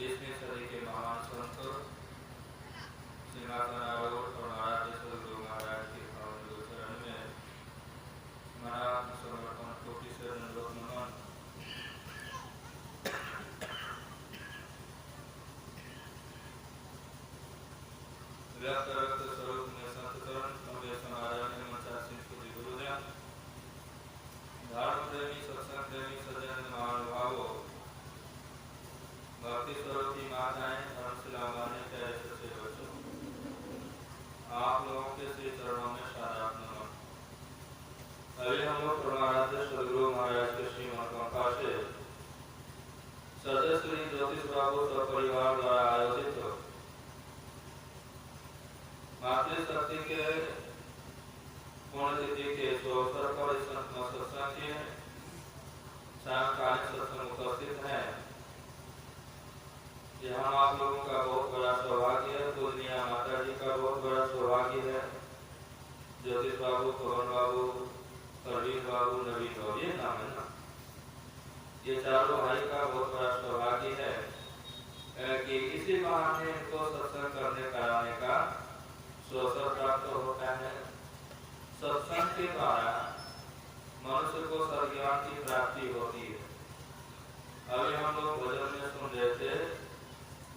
20वीं सदी के महान संत सिंहासन आरूढ़ और नारायण गुरु महाराज के पावन गोचरण में महाराज समर्पण कोटि से दंडवत नमन। व्यक्त रक्त स्वरूप में संतकरण नव्य समाराधन में मचासी स्तुति गुरुदेव धर्म प्रेमी सत्संग प्रेमी सज्जन महानुभावों भक्ति स्वरूपी माताएं धर्मशिला माने प्यारे सच्चे बच्चों, आप लोगों के श्री चरणों में सादर नमन। अभी हम लोग परमाराध्य सदगुरु महाराज के श्रीमद कृपा से सदस्य श्री ज्योतिष बाबू परिवार द्वारा आयोजित मातृशक्ति के पुण्यतिथि के अवसर पर इस सत्संग के सायंकालीन सत्संग उपस्थित है। यहाँ आप लोगों का बहुत बड़ा सौभाग्य है, पूर्णिया माता जी का बहुत बड़ा सौभाग्य है। ज्योतिष बाबू, पवन बाबू, परवीन बाबू, नवीन बाबू, ये नाम है ना, ये चारों भाई का बहुत बड़ा सौभाग्य है कि इसी बहाने इनको सत्संग करने कराने का अवसर प्राप्त होता है। सत्संग के द्वारा मनुष्य को सद्ज्ञान की प्राप्ति होती है। अभी हम लोग भजन में सुन रहे थे,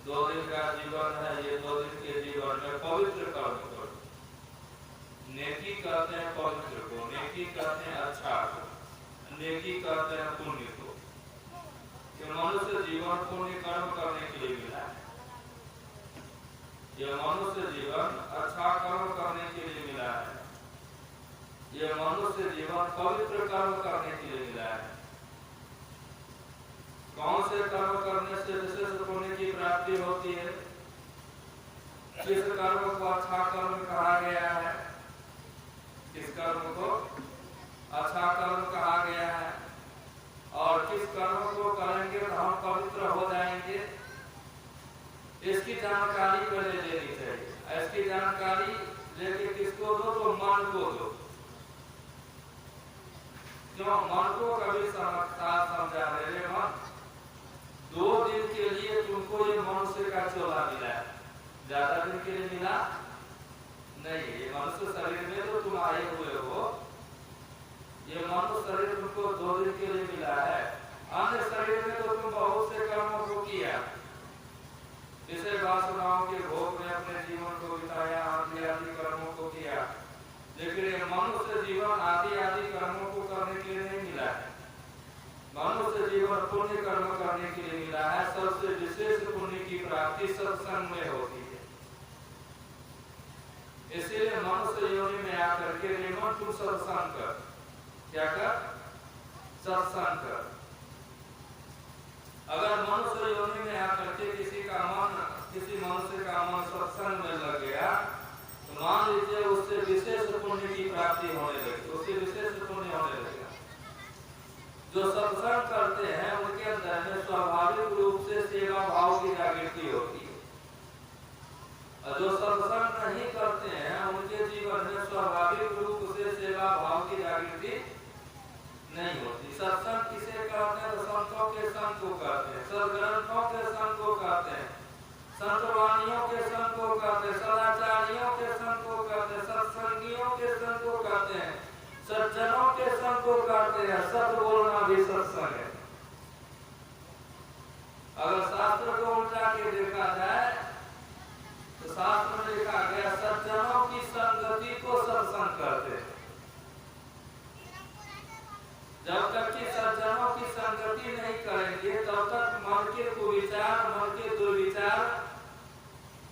2 दिन का जीवन है, ये 2 दिन के जीवन में पवित्र कर्म करो। नेकी कहते हैं पवित्र को, नेकी कहते हैं अच्छा को, नेकी कहते हैं पुण्य को। ये मनुष्य जीवन पुण्य कर्म करने के लिए मिला है। ये मनुष्य जीवन अच्छा कर्म करने के लिए मिला है। ये मनुष्य जीवन पवित्र कर्म करने के लिए मिला है। कौन से कर्म करने से विशेष पुण्य की प्राप्ति होती है? किस कर्म को अच्छा कर्म कहा गया है? किस कर्म को अच्छा कर्म कहा गया है? और किस कर्म को करेंगे तो हम पवित्र हो जाएंगे? इसकी जानकारी पहले लेनी चाहिए। इसकी जानकारी लेके किसको दो? तो मन को दो। क्यों? मन को कभी समझा रहे मन 2 दिन के लिए तुमको ये मनुष्य का चोला मिला है, ज्यादा दिन के लिए मिला नहीं। ये मनुष्य शरीर में तो तुम आए हुए हो, ये मनुष्य शरीर तुमको 2 दिन के लिए मिला है। अन्य शरीर में तो तुम बहुत से कर्मों को किया, इसे वासनाओं के भोग में अपने जीवन को बिताया, आदि आदि कर्मों को किया। लेकिन ये मनुष्य जीवन आदि आदि कर्मों को करने के लिए नहीं मिला है। मनुष्य जीवन पुण्य कर्म करने के लिए मिला है। सबसे विशेष पुण्य की प्राप्ति सत्संग में होती है। इसीलिए मनुष्य योनि में आकर के मन तू सत्संग कर। क्या कर? सत्संग कर। अगर मनुष्य योनि में आकर के किसी मनुष्य का मन सत्संग में लग गया तो मान लीजिए उससे विशेष पुण्य की प्राप्ति होने लगी, उससे विशेष पुण्य होने लगेगा। जो सत्संग करते हैं उनके अंदर में स्वाभाविक रूप से सेवा भाव की जागृति होती है, और जो सत्संग नहीं करते हैं उनके जीवन में स्वाभाविक रूप से सेवा भाव की जागृति नहीं होती। सत्संग किसे कहते हैं? तो संतों के संग को कहते हैं, सदग्रंथों के संग को कहते हैं, संतवाणियों के संग को कहते हैं, सदाचारियों के संग को कहते हैं, सत्संगियों के संग को कहते हैं, सज्जनों के संग को कहते हैं। सत बोलना भी सत्संग है। अगर शास्त्र को उल्टा के देखा जाए तो शास्त्र में लिखा गया सज्जनों की संगति को सत्संग कहते हैं। जब तक कि सज्जनों की संगति नहीं करेंगे तब तक मन के कुविचार, मन के दुर्विचार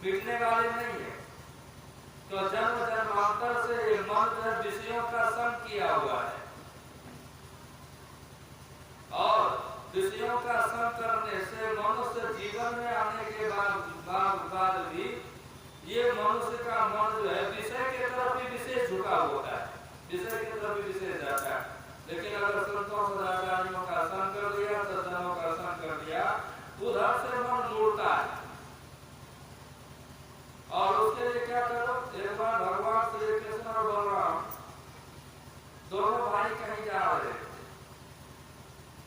मिटने वाले नहीं है। तो जन्म जन्मांतर से मन विषयों का संग किया हुआ है, और विषयों का संग करने से मनुष्य जीवन में आने के बाद भी ये मनुष्य का मन जो है विषय के तरफ भी विशेष झुका होता है, विषय की तरफ भी विशेष जाता है। लेकिन अगर संतों सदाचारियों का संग कर दिया, सज्जनों का संग कर दिया, उधर से मन मुड़ता है। और उसके लिए क्या करो? एक बार भगवान श्री कृष्ण और बलराम दोनों भाई कहीं जा रहे थे,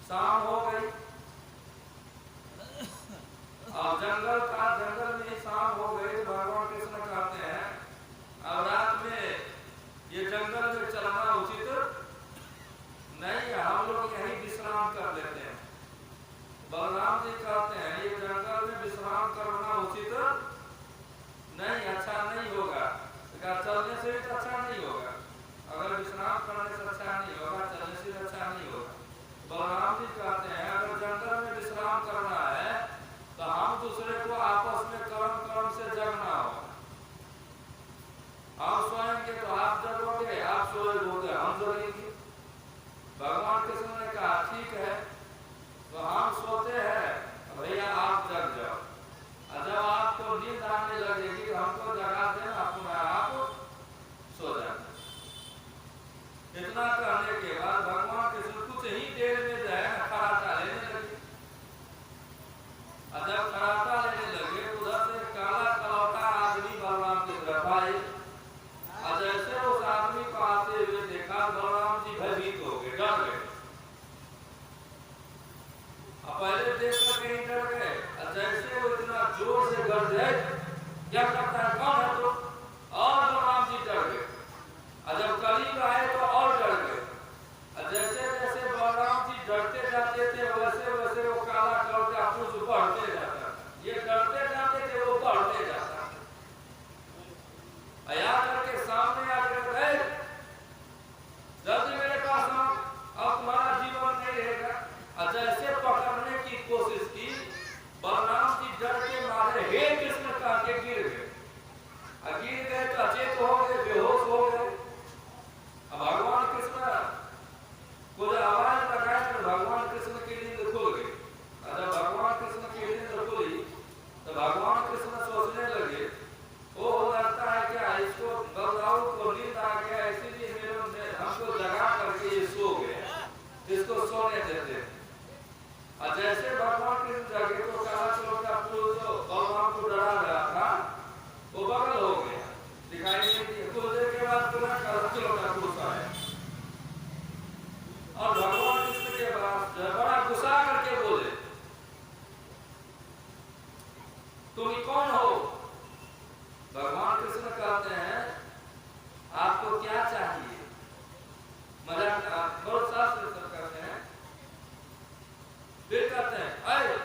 शाम हो गई, और बलराम जी कहते हैं ये जंगल में विश्राम करना उचित नहीं, अच्छा नहीं होगा। चलने से भी अच्छा नहीं होगा, अगर विश्राम करने से अच्छा नहीं होगा, चलने से भी अच्छा नहीं होगा। बलराम जी कहते हैं अगर जंगल में विश्राम करना है तो हम दूसरे को आपस में कर्म से जगना होगा। हम सोएंगे तो आप जगोगे, आप सोएंगे हम जगेंगे। भगवान कृष्ण ने कहा ठीक है, तो हम सोते हैं भैया आप जग जाओ, और जब आपको नींद आने लगेगी तो हमको जगा देना, अपना आप सो जाना। इतना कहने के बाद भगवान कृष्ण कुछ ही देर में जो है खराटा लेने लगे। और जब खराटा लेने लगे तो उधर से काला कलौटा आदमी बलराम की तरफ आए, और जैसे उस आदमी को आते हुए देखा बलराम जी भयभीत हो गए, डर गए। पहले देख कर कहीं डर गए, और जैसे वो इतना जोर से गरजे क्या करता है कौन है तो, और बलराम जी डर गए। और जब करीब आए तो और डर गए, और जैसे जैसे बलराम जी डरते जाते थे वैसे वैसे वो काला कलौटा कुछ बढ़ते जाता था। ये डरते जाते थे वो बढ़ते जाता था। आया करके सामने आकर गए, जल्दी मेरे पास आओ, अब तुम्हारा जीवन नहीं रहेगा। और जैसे पकड़ने की कोशिश की, बलराम जी डर के मारे हे कृष्ण कह के गिर गए, और गिर गए तो अचेत हो गए, बेहोश हो गए। अब भगवान कृष्ण को जब आवाज लगाए तो भगवान कृष्ण की नींद खुल गई। और जब भगवान कृष्ण की नींद खुली तो भगवान कृष्ण सोचने लगे वो लगता है क्या इसको बलराम को नींद आ गया, इसीलिए मेरे हमको जगा करके ये सो गए, इसको सोने देते हैं। और जैसे भगवान कृष्ण जगे तो काला कलौटा पुरुष जो बलराम को डरा रहा था वो बगल हो गया, दिखाई नहीं दिया। कुछ देर के बाद पूरा काला कलौटा पुरुष आया, और भगवान कृष्ण के पास बड़ा गुस्सा करके बोले तुम कौन हो? भगवान कृष्ण कहते हैं आपको क्या चाहिए? मजाक बहुत शास्त्र करते हैं, फिर कहते हैं अरे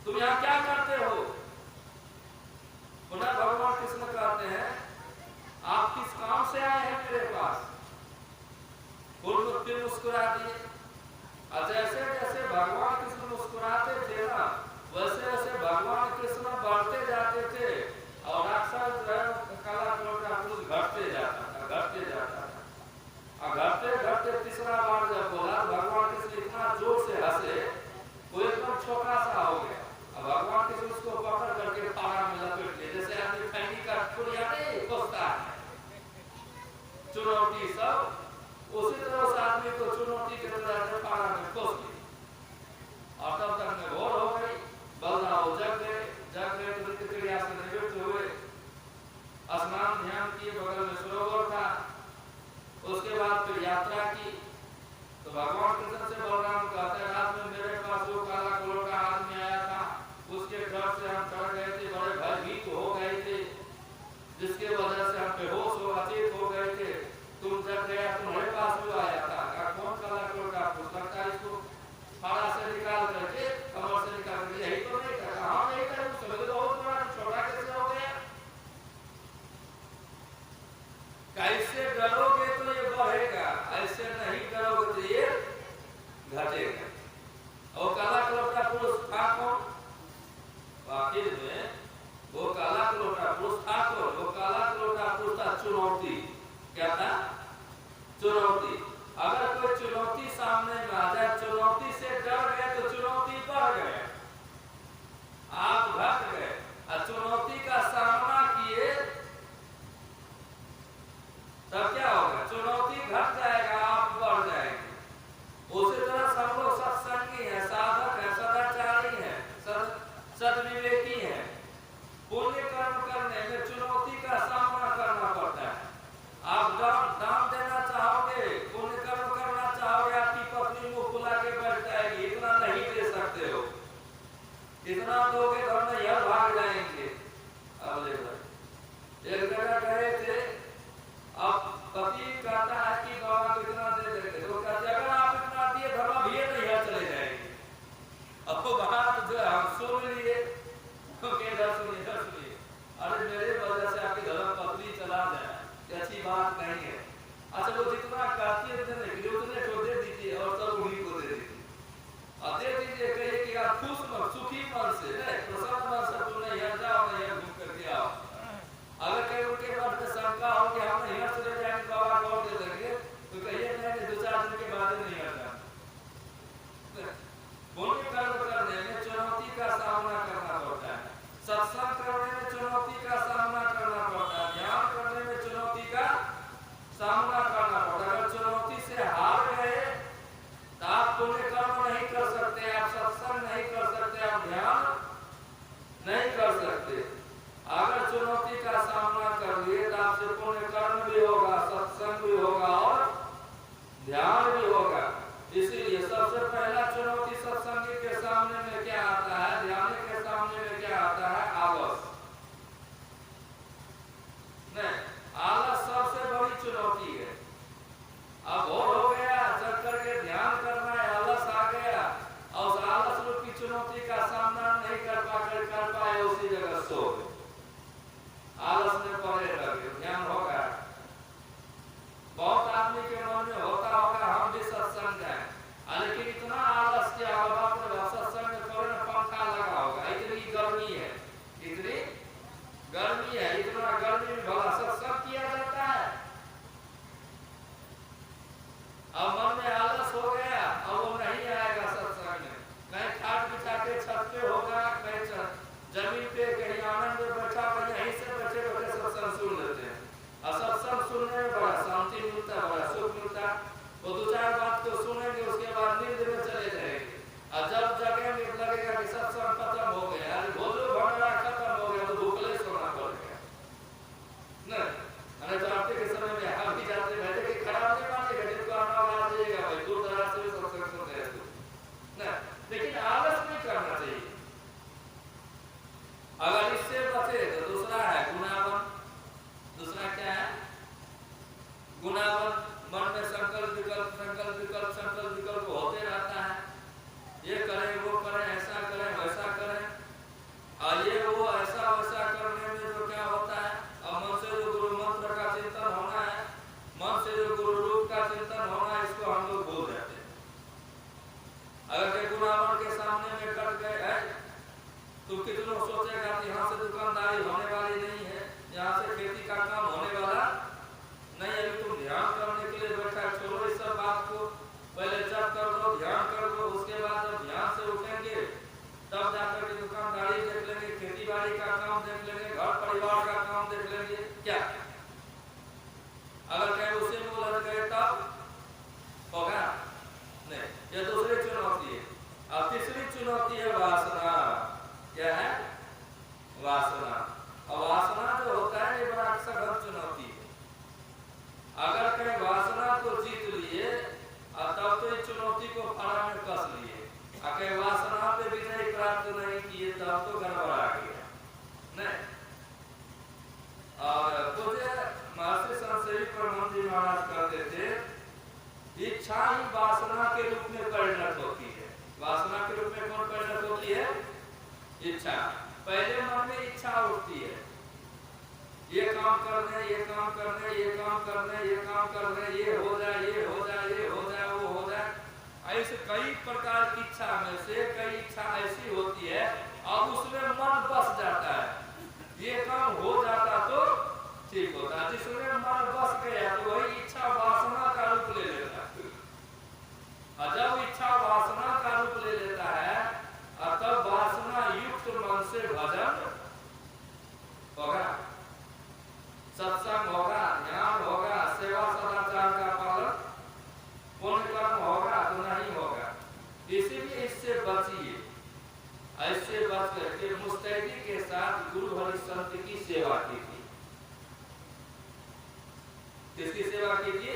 तुम यहाँ क्या करते हो? पुनः भगवान कृष्ण कहते हैं आप किस काम से आए हैं मेरे पास? फिर मुस्कुरा दिए, और जैसे जैसे भगवान कृष्ण मुस्कुराते थे ना वैसे वैसे भगवान कृष्ण बढ़ते जाते थे, और राक्षस काला कलौटा पुरुष घटते जाता था, घटते जाता था। और घटते घटते तीसरा बार जब बोला भगवान कृष्ण इतना जोर से हंसे वो एकदम छोटा सा हो गया। अब भगवान कृष्ण उसको पकड़ करके पारा में लपेट लिए, जैसे आदमी फैनी का पुड़िया नहीं कोसता है चुनौती सब, उसी तरह उस आदमी को चुनौती के तरह पारा में कोस लिया। और तब तक में भोर हो गई, बलराम जग गए तो नित्य क्रिया से निवृत्त हुए, स्नान ध्यान किए, बगल में सरोवर था। उसके बाद फिर यात्रा की तो भगवान कृष्ण से बलराम कहते हैं रात में मेरे पास जो काला कलौटा आदमी आया था उसके डर से हम डर गए थे, बड़े भयभीत हो गए थे, जिसके वजह से हम बेहोश हो अचेत हो गए थे। तुम जब गया तुम्हारे पास जो आया था कौन काला कलौटा पुरुष लगता है, इसको फाड़ा से निकाल करके कमर से निकाल करके यही तो नहीं कर हाँ नहीं कर समझ लो छोटा कैसे हो गया? कैसे डरोगे तो ये बढ़ेगा, ऐसे नहीं डरोगे तो ये घटेगा। और काला कलौटा पुरुष था कौन? आखिर में वो काला कलौटा पुरुष था कौन? वो काला कलौटा पुरुष था चुनौती। क्या था? चुनौती। अगर कोई चुनौती सामने में आ जाए, चुनौती से डर गए तो चुनौती बढ़ गए, आप घट गए, और चुनौती का सामना किए तब क्या होगा? चुनौती घट जाएगा, आप बढ़ जाएंगे। उसी तरह सब लोग सत्संगी है, साधक है, सदाचारी है, सद्विवेकी है। पुण्य कर्म करने में चुनौती का सामना करना पड़ता है। आप दान देना चाहोगे, पुण्य कर्म करना चाहोगे, आपकी पत्नी मुंह फुला के बैठ जाएगी, इतना नहीं दे सकते हो, इतना दोगे तो हम यह भाग जाएंगे। अब ले भाई एक जगह गए थे, अब पति कहता है कि बाबा कितना दे देंगे, तो कहते अगर आप इतना दिए धर्म भी नहीं है अगर के गुनावन के सामने में कट गए है तो कितनों सोचेगा कि यहाँ से दुकानदारी होने वाली नहीं है, यहाँ से खेती का काम होने वाला नहीं। अभी तुम ध्यान करने के लिए बैठा, छोड़ो इस सब बात को, पहले जप कर लो, ध्यान कर लो, उसके बाद जब ध्यान से उठेंगे तब जाकर के दुकानदारी देख लेंगे, खेती बाड़ी का काम देख लेंगे, घर परिवार का काम देख लेंगे। क्या अगर कहीं उसे में उलझ गए तब होगा नहीं। ये दूसरी चुनौती है। अब तीसरी चुनौती है वासना। क्या है? वासना। और वासना जो होता है ये बड़ा सघन चुनौती है। अगर कहीं वासना को जीत लिए और तब तो इस चुनौती को फाड़ा में कस लिए, अगर वासना पे विजय प्राप्त नहीं किए तब तो गड़बड़ा गया नहीं। और मुझे महर्षि संसेवी परमहंस जी महाराज कहते थे, इच्छा ही वासना के रूप में परिणत होती है। वासना के रूप में कौन परिणत होती है? इच्छा। पहले मन में इच्छा उठती है, ये काम करने, ये काम करने, ये काम करने, ये काम करने, ये हो जाए, ये हो जाए, ये हो जाए, वो हो जाए। ऐसे कई प्रकार की इच्छा में से कई इच्छा ऐसी होती है और उसमें मन बस जाता है, ये काम हो जाता तो ठीक होता। जिसमें मन बस गया तो वही इच्छा वासना का रूप ले लेता है। और जब इच्छा वासना का रूप ले लेता है तब वासना युक्त मन से भजन होगा, सत्संग होगा, ज्ञान होगा, सेवा सदाचार का पालन, पुण्य कर्म होगा तो नहीं होगा। इसीलिए इससे बचिए, ऐसे बच करके मुस्तैदी के साथ गुरु हरिसंत की सेवा कीजिए। किसकी सेवा कीजिए?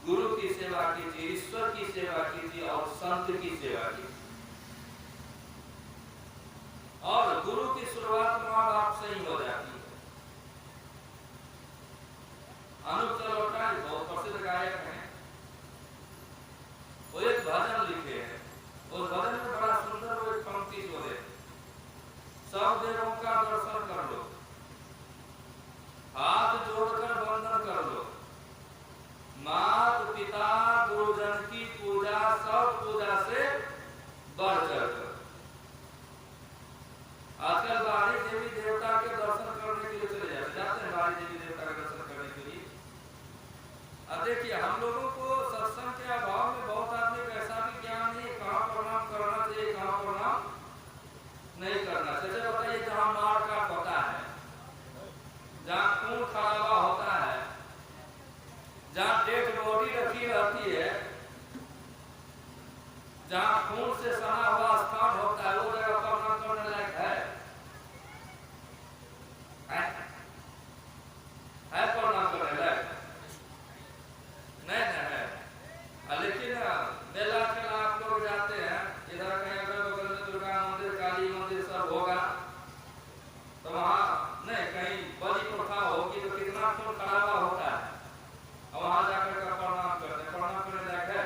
गुरु की सेवा कीजिए, ईश्वर की सेवा कीजिए और संत की सेवा कीजिए। और गुरु की शुरुआत माँ बाप से ही हो जाती है। अनूप जलोटा बहुत प्रसिद्ध गायक हैं, वो एक भजन लिखे हैं। उस भजन में बड़ा सुंदर वो एक पंक्ति जोड़े, सब देवों का दर्शन कर लो, हाथ जोड़कर वंदन कर लो, मात पिता गुरुजन की पूजा सब पूजा से बढ़ चढ़कर। आजकल बाहरी देवी देवता के दर्शन करने के लिए चले जाते हैं, बाहरी देवी देवता के दर्शन करने के लिए। अब देखिए हम लोगों को सत्संग के अभाव में बहुत आदमी का ऐसा भी ज्ञान नहीं, कहाँ प्रणाम करना चाहिए, कहाँ प्रणाम नहीं करना चाहिए। बताइए जहाँ मार काट होता है, जहाँ खून खराबा होता है, जहाँ डेड बॉडी रखी रहती है, जहाँ खून से सना हुआ स्थान होता है, वो जगह प्रणाम करने लायक है प्रणाम करने लायक नहीं है। लेकिन मेला खेला आप लोग जाते हैं, इधर कहीं अगल बगल में दुर्गा मंदिर, काली मंदिर सब होगा तो वहाँ नहीं कहीं बलि प्रथा होगी तो कितना खून खराबा होता है, और वहाँ जाकर के प्रणाम करते, प्रणाम करने लायक है।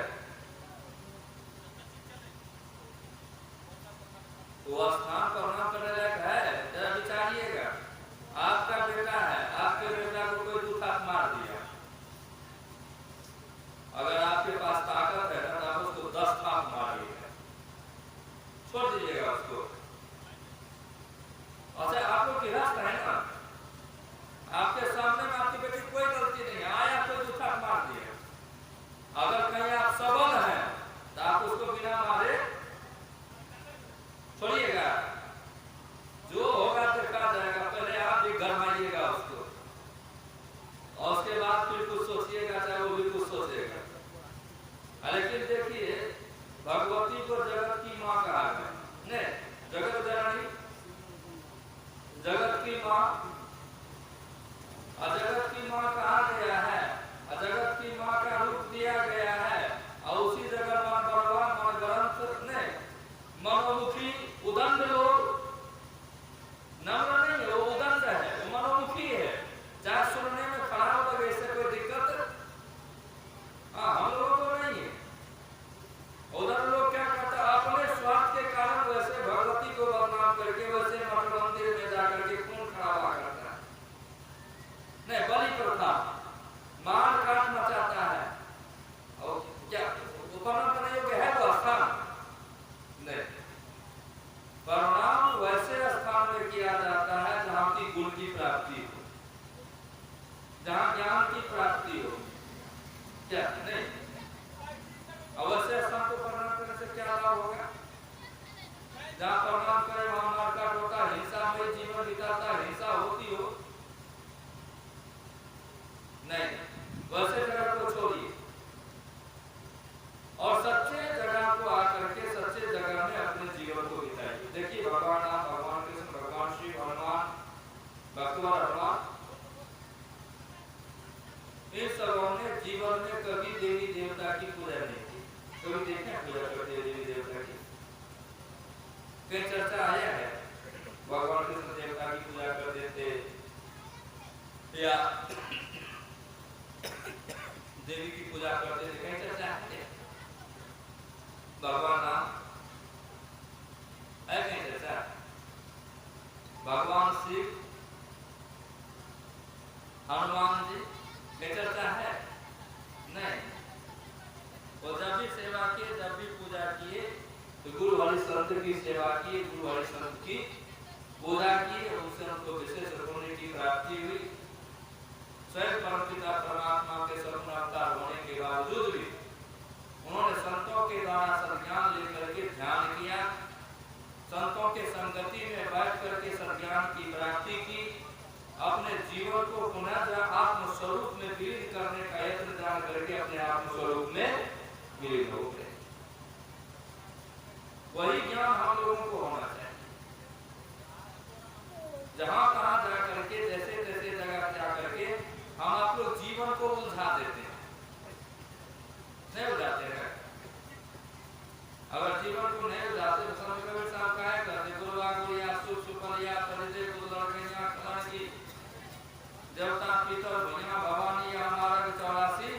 वो स्थान प्रणाम करने लायक है? जरा विचारिएगा, आपका बेटा है, आपके बेटा को कोई दूसरा मार दिया, अगर आपके पास ताकत है तो आप उसको 10 थाप मारिएगा, छोड़ दीजिएगा उसको। अच्छा आपको गृहस्थ है ना, आपके सामने में आपकी बेटी कोई गलती नहीं है, आया कोई दूसरा मार दिया, अगर कहीं आप सबल हैं तो आप उसको बिना मारे छोड़िएगा, जो होगा देखा जाएगा। पहले आप भी गरमाइएगा उसको और उसके बाद फिर कुछ सोचिएगा, चाहे वो भी कुछ सोचेगा। लेकिन देखिए भगवती को जगत की माँ कहा गया, नहीं जगत जननी, जगत की माँ, जगत की माँ कहा गया है, जगत की माँ का रूप दिया गया है। और उसी जगह माँ बड़वा, माँ ग्रंथ ने मनोमुखी उदंड लोग, नम्र नहीं है, वो उदंड है, वो मनोमुखी है, चाहे सुनने में खराब लगे इससे कोई दिक्कत हम लोगों को नहीं है। उधर लोग क्या करते हैं, अपने स्वार्थ के कारण वैसे भगवती को बदनाम करके वैसे मठ मंदिर में जाकर के खून खराबा करता है। नहीं बलि प्रथा जहाँ प्रणाम करे वहां मारकाट होता, हिंसा में जीवन बिताता, हिंसा होती हो नहीं, वैसे जगह को छोड़िए और सच्चे जगह को आकर के सच्चे जगह में अपने जीवन को बिताइए। देखिए भगवान राम, भगवान कृष्ण, भगवान शिव, हनुमान, भगवान हनुमान, इन सबों ने जीवन में कभी देवी देवता की पूजा नहीं की। कभी देखे पूजा करते देवी देवता की? कहीं चर्चा आया है भगवान कृष्ण देवता की पूजा करते थे या देवी की पूजा करते थे? कहीं चर्चा है? भगवान राम है कहीं चर्चा? भगवान शिव, हनुमान जी कहीं चर्चा है? नहीं। वो जब भी सेवा किए, जब भी पूजा किए तो गुरु हरि संत की सेवा की, गुरु हरि संत की पूजा की, उससे उनको विशेष पुण्य की प्राप्ति हुई। स्वयं परमपिता परमात्मा के स्वरूप अवतार होने के बावजूद भी उन्होंने संतों के द्वारा सद्ज्ञान लेकर के ध्यान किया, संतों के संगति में बैठ करके सद्ज्ञान की प्राप्ति की, अपने जीवन को पुनः आत्म स्वरूप में विलीन करने का यत्न जान करके अपने आत्म स्वरूप में विलीन हो गए। वही ज्ञान हम लोगों को होना चाहिए। जहां कहां जा करके, जैसे तैसे जगह जा करके हम आप लोग जीवन को उलझा देते हैं, नहीं उलझाते हैं? अगर जीवन को नहीं उलझाते तो स्वामी कबीर साहब क्या करते? गुरुआ गुरिया सुख सुपरिया परिजय गुरु लड़कैया कलान की देवता पितर भैया भवानी हमारा 84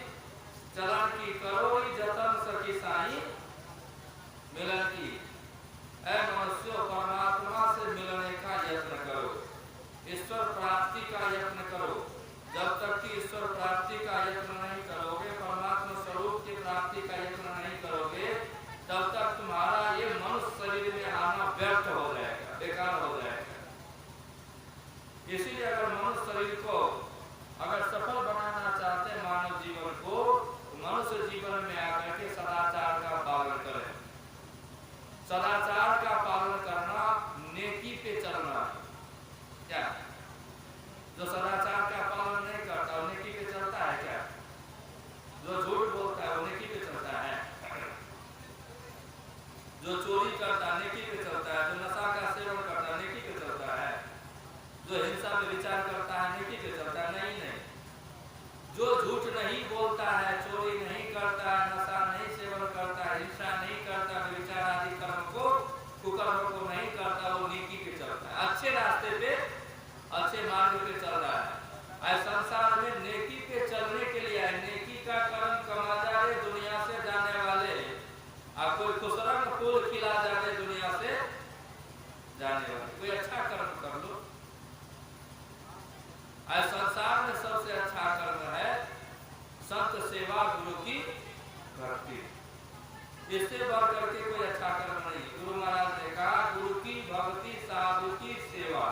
चलन की करो जतन सखी साई मिलन की। ऐ मनुष्य परमात्मा से मिलने का यत्न करो, ईश्वर प्राप्ति का यत्न करो। जब तक कि ईश्वर प्राप्ति का यत्न नहीं करोगे, परमात्मा स्वरूप की प्राप्ति का यत्न नहीं करोगे, तब तक तुम्हारा ये मनुष्य शरीर में आना व्यर्थ हो जाएगा, बेकार हो जाएगा। इसीलिए अगर मनुष्य शरीर को अगर सफल बनाना चाहते हैं मानव जीवन को, मनुष्य जीवन में आकर के सदाचार का पालन करें। सदाचार का पालन करना नेकी पे चलना है। क्या जो सदाचार का पालन नहीं करता वो नेकी पे चलता है क्या? जो झूठ बोलता है वो नेकी पे चलता है? जो चोरी करता है नेकी पे चलता है? जो नशा का सेवन करता है नेकी पे चलता है? जो हिंसा में विचार करता है नेकी पे चलता है? नहीं नहीं। जो झूठ नहीं बोलता है, चोरी नहीं करता है, नशा नहीं सेवन करता है, हिंसा नहीं करता, विचार आदि कर्म को कुकर्म को नहीं करता, वो नेकी पे चलता है, अच्छे रास्ते पे, अच्छे मार्ग पे चल रहा है। आज संसार में नेकी पे चलने के लिए है, नेकी का कर्म कमा जाए दुनिया से जाने वाले, आप कोई खुशरंग फूल खिला जाए दुनिया से जाने वाले, कोई अच्छा कर्म कर लो। आज संसार में सबसे अच्छा कर्म है संत सेवा, गुरु की भक्ति। इससे बढ़ करके कोई अच्छा कर्म नहीं। गुरु महाराज ने कहा गुरु की भक्ति, साधु की सेवा,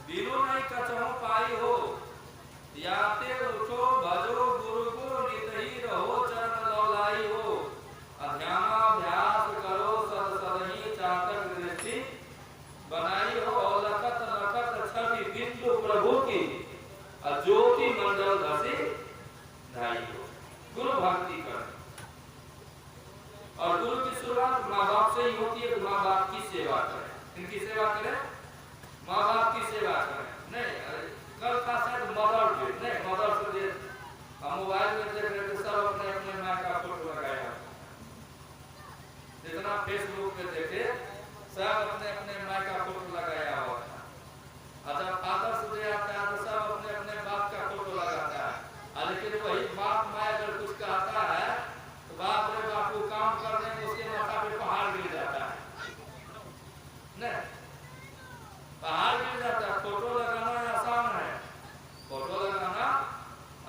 बिनु नहीं कछहु पाई हो, याते उठो भजो गुरु को नित ही रहो चरण लौलाई हो, अध्यानाभ्यास करो सद सदहि चातक दृष्टि बनाई हो, लखत लखत छवि बिंदु प्रभु की ज्योति मंडल धसी ढाई हो। गुरु भक्ति कर, और गुरु की शुरुआत माँ बाप से ही होती है। माँ बाप की सेवा करें। इनकी सेवा करें, माँ बाप की सेवा करें। नहीं कल का शायद मदर डे, नहीं मदर डे हम मोबाइल में देख रहे थे, सब अपने अपने माँ का फोटो लगाया, जितना फेसबुक पे देखे सब अपने अपने माँ का फोटो लगाया हुआ था। अच्छा फादर्स डे आता है तो सब अपने अपने बाप का फोटो लगाता है, लेकिन वही बाप माँ अगर कुछ कहता है तो बाप रे बापू काम करने में उसके माथा पे पहाड़ गिर जाता है। नहीं पहाड़ गिर जाता है। फोटो लगाना आसान है, फोटो लगाना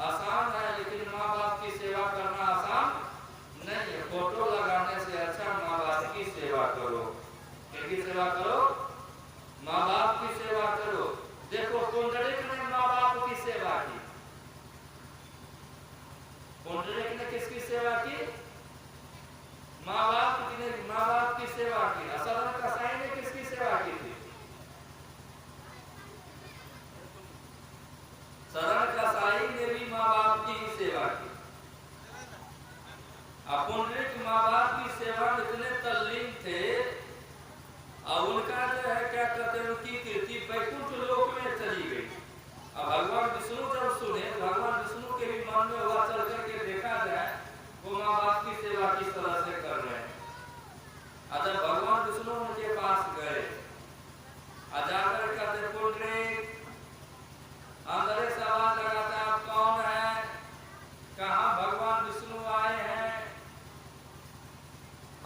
आसान है, लेकिन माँ बाप की सेवा करना आसान नहीं है। फोटो लगाने से अच्छा माँ बाप की सेवा करो। किसकी सेवा करो? माँ बाप की सेवा करो। देखो पुंडरीक ने माँ बाप की सेवा की। पुंडरीक ने किसकी सेवा की? माँ बाप की सेवा की। अब उनका जो है क्या कहते हैं, उनकी कीर्ति वैकुंठ लोक में चली गई। अब भगवान विष्णु जब सुने, भगवान विष्णु के भी मन में हुआ चल करके देखा जाए वो माँ बाप की सेवा किस तरह से कर रहे हैं। जब भगवान विष्णु उनके पास गए, जाकर कहते पुंडरीक, अंदर सवाल लगाता आप कौन है, कहाँ भगवान विष्णु आए हैं,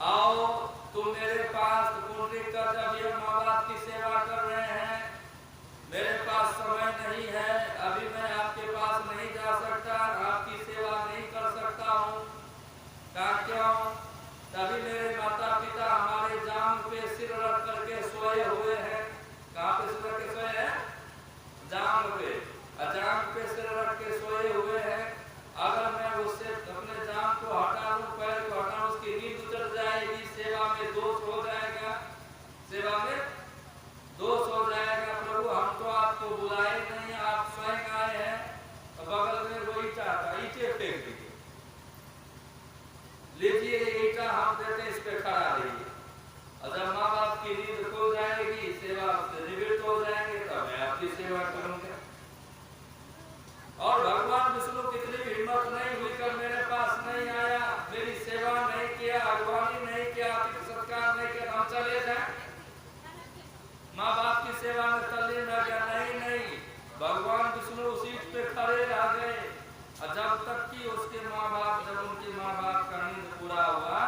आओ तुम मेरे पास। पुंडरीक का जब ये माँ बाप की सेवा कर रहे हैं, मेरे पास समय नहीं है, अभी मैं आपके पास नहीं जा सकता, आपकी सेवा नहीं कर सकता हूँ। कहा क्यों? तभी मेरे माता पिता हमारे जांग पे सिर रख करके सोए हुए हैं। कहाँ पे सिर रख के सोए हैं? जांग पे। जांग पे सिर रख के सोए हुए हैं। अगर मैं उससे अपने जांग को हटा लूं, पैर को हटा लूं, उसकी नींद उतर जाएगी, सेवा में दोष हो जाएगा, सेवा में दोष हो जाएगा। प्रभु हम तो आपको बुलाए नहीं, आप स्वयं आए हैं। बगल में वो ईटा था, ईटे फेंक दीजिए, लीजिए ईटा हम देते हैं, इस पे खड़ा रहिए। और जब माँ बाप की नींद खो जाएगी, सेवा से निवृत्त हो जाएंगे, तब मैं आपकी सेवा करूंगा। और भगवान विष्णु कितनी भी हिम्मत नहीं हुई कर मेरे पास नहीं आया, मेरी सेवा नहीं किया, अगवानी नहीं किया, अतिथि सत्कार नहीं किया, हम चले जाए माँ बाप की सेवा में तल्लीन रह गया। नहीं, भगवान विष्णु उसी पे खड़े रह गए। और जब तक कि उसके माँ बाप, जब उनके माँ बाप का नींद पूरा हुआ,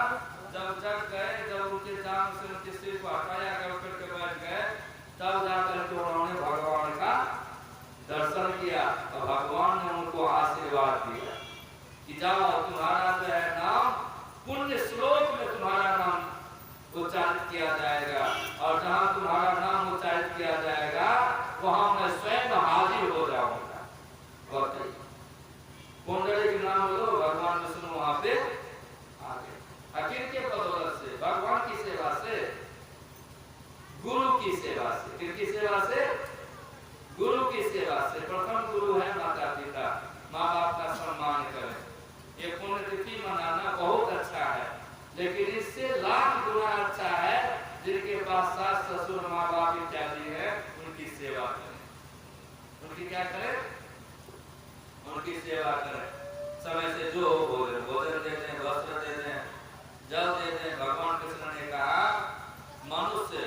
जब जग गए, जब उनके जांग से उनके सिर को हटाया गया, उठ के बैठ गए, तब जाकर के उन्होंने भगवान का दर्शन किया। और भगवान ने उनको आशीर्वाद दिया कि जाओ तुम्हारा जो है नाम पुण्य श्लोक में तुम्हारा नाम उच्चारित किया जाएगा, और जहाँ तुम्हारा नाम उच्चारित किया जाएगा वहां मैं स्वयं हाजिर हो जाऊंगा। पुंडरीक नाम लो, भगवान विष्णु वहां पे आ गए। अकिन के बदौलत से, भगवान की सेवा से, गुरु की सेवा से, किसकी सेवा से? गुरु की सेवा से। प्रथम गुरु है माता पिता, माँ बाप का सम्मान करें। ये पुण्यतिथि मनाना बहुत अच्छा है, लेकिन इससे लाख गुना अच्छा है जिनके पास सास ससुर माँ बाप इत्यादि है, उनकी सेवा करें। उनकी क्या करें? उनकी सेवा करें। समय से जो भोजन दे दें, वस्त्र दे दें, जल दे दें। भगवान कृष्ण ने कहा मनुष्य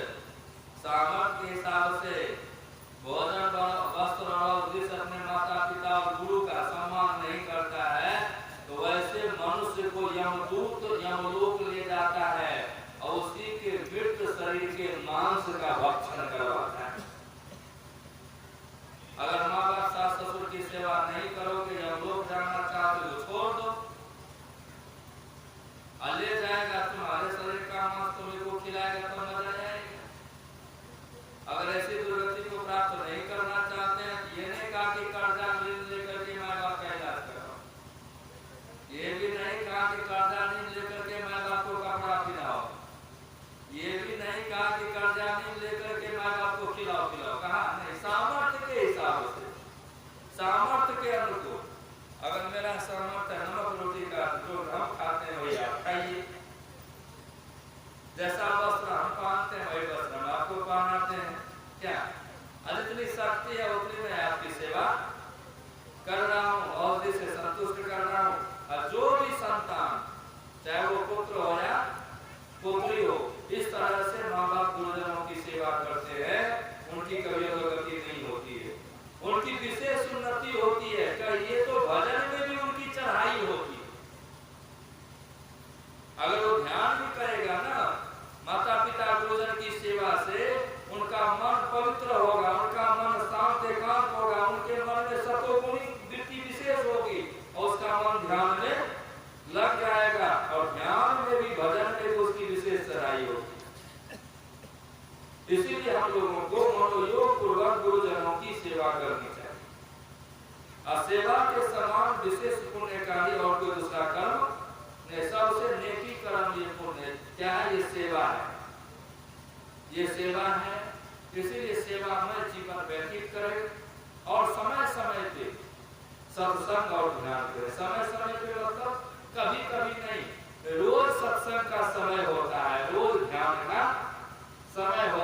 सामर्थ्य के हिसाब से भोजन, वस्त्र और उद्देश्य अपने माता पिता और गुरु का सम्मान नहीं करता है, तो वैसे मनुष्य को यमदूत यमलोक ले जाता है और उसी के मृत शरीर के मांस का भक्षण करवाता है। अगर माँ बाप सास ससुर की सेवा नहीं करोगे, यमलोक जाना चाहते हो छोड़ दो, ले जाएगा तुम्हारे शरीर का मांस, तुम्हें को खिलाएगा तो मजा आएगा। अगर ऐसी दुर्गति को प्राप्त नहीं करना चाहते हैं, ये नहीं कहा कि कर्जा लेकर के माँ बाप का इलाज कराओ, ये भी नहीं कहा कि कर्जा नहीं लेकर के माँ बाप को कपड़ा पिलाओ, ये भी नहीं कहा कि कर्जा नहीं लेकर के माँ बाप को खिलाओ। कहा नहीं, सामर्थ्य के हिसाब से, सामर्थ्य के अनुकूल। अगर मेरा सामर्थ्य नमक रोटी का जो हम खाते हैं वही आप खाइए, जैसा वस्त्र हम पहनते हैं वही वस्त्र हम आपको पहनाते हैं। क्या जितनी शक्ति है उतनी मैं आपकी सेवा कर रहा हूँ और जिसे संतुष्ट कर रहा हूँ। और जो भी संतान, चाहे वो पुत्र हो या पुत्री हो, इस तरह से माँ बाप गुरुजनों की सेवा करते हैं, उनकी कभी अधोगति नहीं होती है, उनकी विशेष उन्नति होती है। ये तो भजन में भी उनकी चढ़ाई होती है। अगर वो ध्यान भी करेगा ना माता पिता गुरुजन की सेवा से, उनका मन पवित्र होगा, उनका मन शांत एकांत होगा, उनके मन में सतोगुणी वृत्ति विशेष होगी और उसका मन ध्यान में लग जाएगा। और ध्यान में भी भजन में भी उसकी विशेष चढ़ाई होगी। इसीलिए हम लोगों को मनोयोग पूर्वक गुरुजनों की सेवा करनी चाहिए। और सेवा के समान विशेष पुण्य का ही और कोई दूसरा कर्म नहीं। सबसे नेकी कर्म ये पुण्य क्या है? ये सेवा है, ये सेवा है। इसीलिए सेवा में जीवन व्यतीत करें और समय समय पे सत्संग और ध्यान करें। समय समय पे मतलब कभी कभी नहीं, रोज सत्संग का समय होता है, रोज ध्यान का समय हो